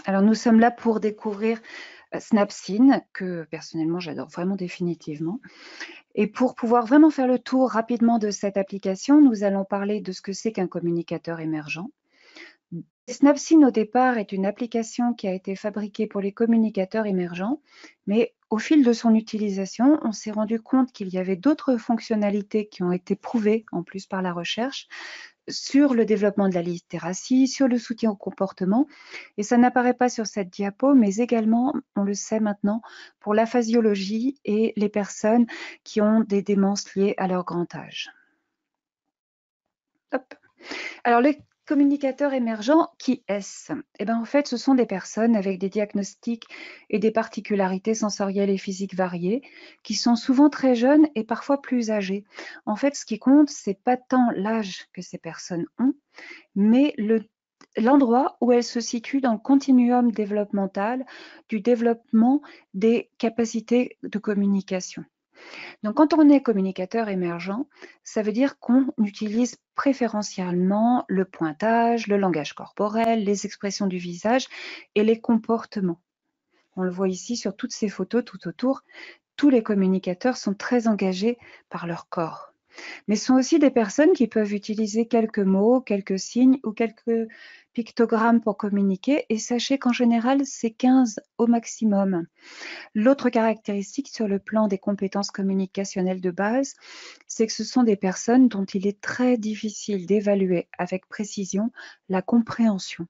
Alors, nous sommes là pour découvrir Snapseed, que personnellement j'adore vraiment définitivement. Et pour pouvoir vraiment faire le tour rapidement de cette application, nous allons parler de ce que c'est qu'un communicateur émergent. Snapseed au départ est une application qui a été fabriquée pour les communicateurs émergents, mais au fil de son utilisation, on s'est rendu compte qu'il y avait d'autres fonctionnalités qui ont été prouvées en plus par la recherche sur le développement de la littératie, sur le soutien au comportement. Et ça n'apparaît pas sur cette diapo, mais également, on le sait maintenant, pour l'aphasiologie et les personnes qui ont des démences liées à leur grand âge. Hop. Alors, les communicateurs émergents, qui est-ce? Eh bien, en fait, ce sont des personnes avec des diagnostics et des particularités sensorielles et physiques variées, qui sont souvent très jeunes et parfois plus âgées. En fait, ce qui compte, c'est pas tant l'âge que ces personnes ont, mais l'endroit où elles se situent dans le continuum développemental du développement des capacités de communication. Donc, quand on est communicateur émergent, ça veut dire qu'on utilise préférentiellement le pointage, le langage corporel, les expressions du visage et les comportements. On le voit ici sur toutes ces photos tout autour. Tous les communicateurs sont très engagés par leur corps. Mais ce sont aussi des personnes qui peuvent utiliser quelques mots, quelques signes ou quelques pictogrammes pour communiquer. Et sachez qu'en général, c'est 15 au maximum. L'autre caractéristique sur le plan des compétences communicationnelles de base, c'est que ce sont des personnes dont il est très difficile d'évaluer avec précision la compréhension.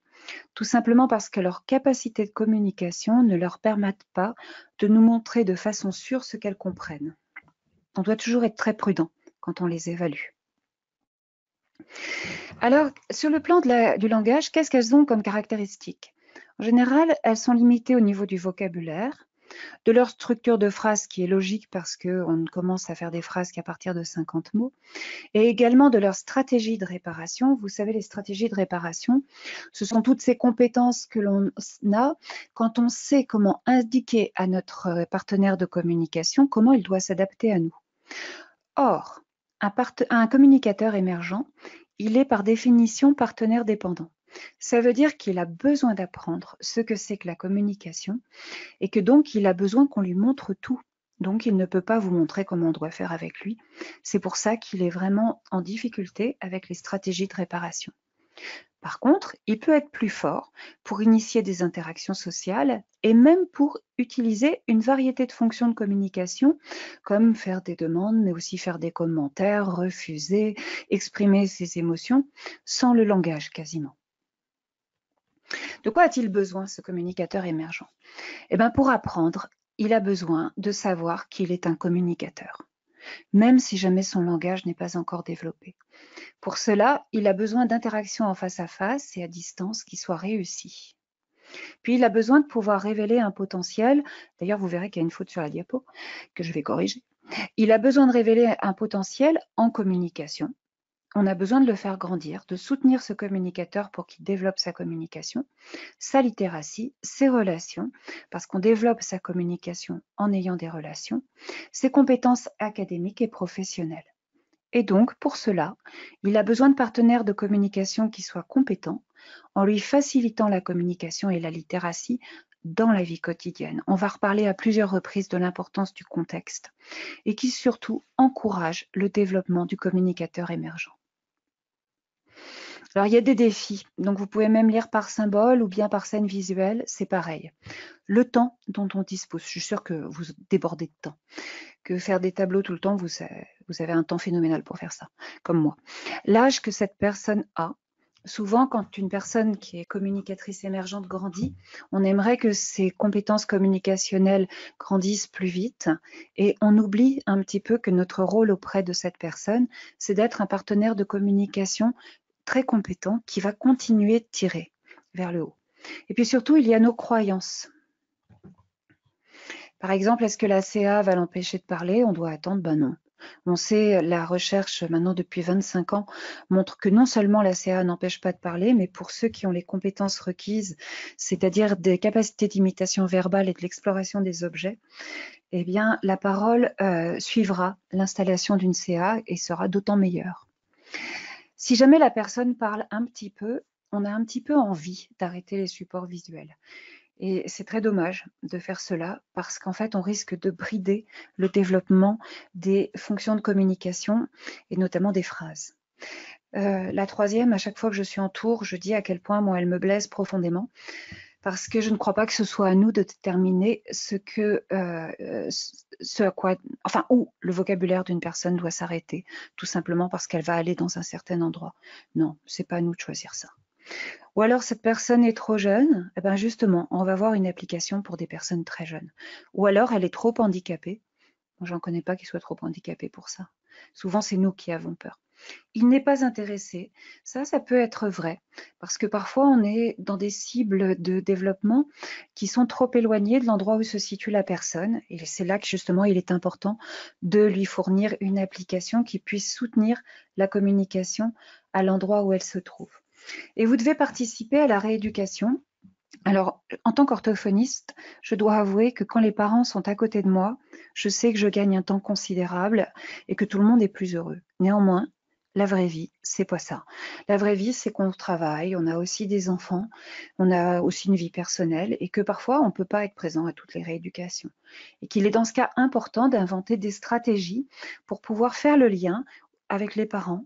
Tout simplement parce que leurs capacités de communication ne leur permettent pas de nous montrer de façon sûre ce qu'elles comprennent. On doit toujours être très prudent quand on les évalue. Alors, sur le plan du langage, qu'est-ce qu'elles ont comme caractéristiques? En général, elles sont limitées au niveau du vocabulaire, de leur structure de phrase qui est logique parce qu'on ne commence à faire des phrases qu'à partir de 50 mots, et également de leur stratégie de réparation. Vous savez, les stratégies de réparation, ce sont toutes ces compétences que l'on a quand on sait comment indiquer à notre partenaire de communication comment il doit s'adapter à nous. Or, un communicateur émergent, il est par définition partenaire dépendant. Ça veut dire qu'il a besoin d'apprendre ce que c'est que la communication et que donc il a besoin qu'on lui montre tout. Donc il ne peut pas vous montrer comment on doit faire avec lui. C'est pour ça qu'il est vraiment en difficulté avec les stratégies de réparation. Par contre, il peut être plus fort pour initier des interactions sociales et même pour utiliser une variété de fonctions de communication, comme faire des demandes, mais aussi faire des commentaires, refuser, exprimer ses émotions, sans le langage quasiment. De quoi a-t-il besoin, ce communicateur émergent? Eh bien, pour apprendre, il a besoin de savoir qu'il est un communicateur, même si jamais son langage n'est pas encore développé. Pour cela, il a besoin d'interactions en face à face et à distance qui soient réussies. Puis, il a besoin de pouvoir révéler un potentiel. D'ailleurs, vous verrez qu'il y a une faute sur la diapo que je vais corriger. Il a besoin de révéler un potentiel en communication. On a besoin de le faire grandir, de soutenir ce communicateur pour qu'il développe sa communication, sa littératie, ses relations, parce qu'on développe sa communication en ayant des relations, ses compétences académiques et professionnelles. Et donc, pour cela, il a besoin de partenaires de communication qui soient compétents, en lui facilitant la communication et la littératie dans la vie quotidienne. On va reparler à plusieurs reprises de l'importance du contexte et qui surtout encourage le développement du communicateur émergent. Alors, il y a des défis, donc vous pouvez même lire par symbole ou bien par scène visuelle, c'est pareil. Le temps dont on dispose, je suis sûre que vous débordez de temps, que faire des tableaux tout le temps, vous avez un temps phénoménal pour faire ça, comme moi. L'âge que cette personne a, souvent quand une personne qui est communicatrice émergente grandit, on aimerait que ses compétences communicationnelles grandissent plus vite et on oublie un petit peu que notre rôle auprès de cette personne, c'est d'être un partenaire de communication très compétent qui va continuer de tirer vers le haut. Et puis surtout, il y a nos croyances. Par exemple, est-ce que la CA va l'empêcher de parler? On doit attendre? Ben non. On sait, la recherche maintenant depuis 25 ans montre que non seulement la CA n'empêche pas de parler, mais pour ceux qui ont les compétences requises, c'est-à-dire des capacités d'imitation verbale et de l'exploration des objets, eh bien la parole suivra l'installation d'une CA et sera d'autant meilleure. Si jamais la personne parle un petit peu, on a un petit peu envie d'arrêter les supports visuels. Et c'est très dommage de faire cela parce qu'en fait, on risque de brider le développement des fonctions de communication et notamment des phrases. La troisième, à chaque fois que je suis en tour, je dis à quel point moi elle me blesse profondément parce que je ne crois pas que ce soit à nous de déterminer ce à quoi, enfin, où le vocabulaire d'une personne doit s'arrêter, tout simplement parce qu'elle va aller dans un certain endroit. Non, c'est pas à nous de choisir ça. Ou alors cette personne est trop jeune, eh ben justement, on va voir une application pour des personnes très jeunes. Ou alors elle est trop handicapée. Moi, j'en connais pas qui soient trop handicapés pour ça. Souvent, c'est nous qui avons peur. Il n'est pas intéressé. Ça peut être vrai, parce que parfois on est dans des cibles de développement qui sont trop éloignées de l'endroit où se situe la personne. Et c'est là que justement il est important de lui fournir une application qui puisse soutenir la communication à l'endroit où elle se trouve. Et vous devez participer à la rééducation. Alors, en tant qu'orthophoniste, je dois avouer que quand les parents sont à côté de moi, je sais que je gagne un temps considérable et que tout le monde est plus heureux. Néanmoins, la vraie vie, c'est pas ça. La vraie vie, c'est qu'on travaille, on a aussi des enfants, on a aussi une vie personnelle et que parfois on ne peut pas être présent à toutes les rééducations. Et qu'il est dans ce cas important d'inventer des stratégies pour pouvoir faire le lien avec les parents,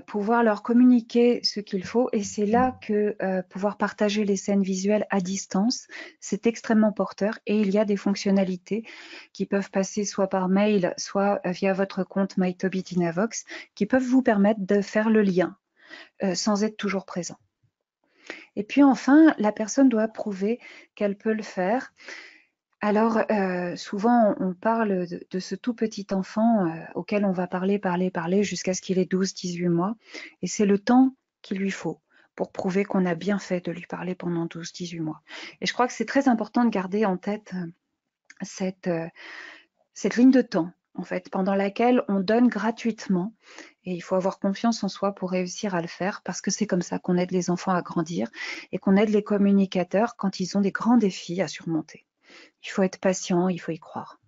pouvoir leur communiquer ce qu'il faut. Et c'est là que pouvoir partager les scènes visuelles à distance, c'est extrêmement porteur. Et il y a des fonctionnalités qui peuvent passer soit par mail, soit via votre compte MyToby Dynavox, qui peuvent vous permettre de faire le lien sans être toujours présent. Et puis enfin, la personne doit prouver qu'elle peut le faire. Alors, souvent, on parle de ce tout petit enfant auquel on va parler jusqu'à ce qu'il ait 12-18 mois. Et c'est le temps qu'il lui faut pour prouver qu'on a bien fait de lui parler pendant 12-18 mois. Et je crois que c'est très important de garder en tête cette ligne de temps, en fait, pendant laquelle on donne gratuitement. Et il faut avoir confiance en soi pour réussir à le faire, parce que c'est comme ça qu'on aide les enfants à grandir et qu'on aide les communicateurs quand ils ont des grands défis à surmonter. Il faut être patient, il faut y croire.